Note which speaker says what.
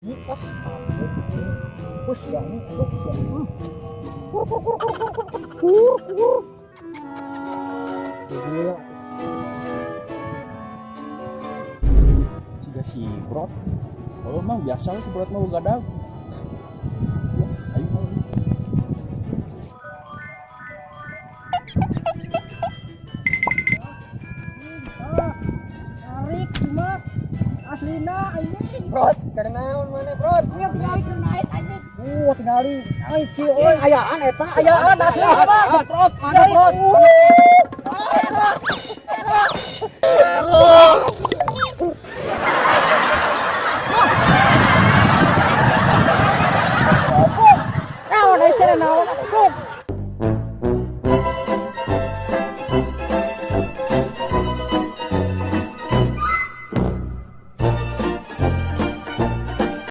Speaker 1: Iya, bos ya, bos ya. Kur kur kur kur kur kur kur kur. Gila. Sudah si Brot. Kalau emang biasa lah si Brot mau gadag. Ya, ayo mau. Tarik cuma aslina anjing. Brot, karena mana Brot? Ya tinggal naik anjing. Tinggali. Ai kieu euy ayaan eta, ayaan asli apa? Brot, mana Brot? Naon aya naon atuh?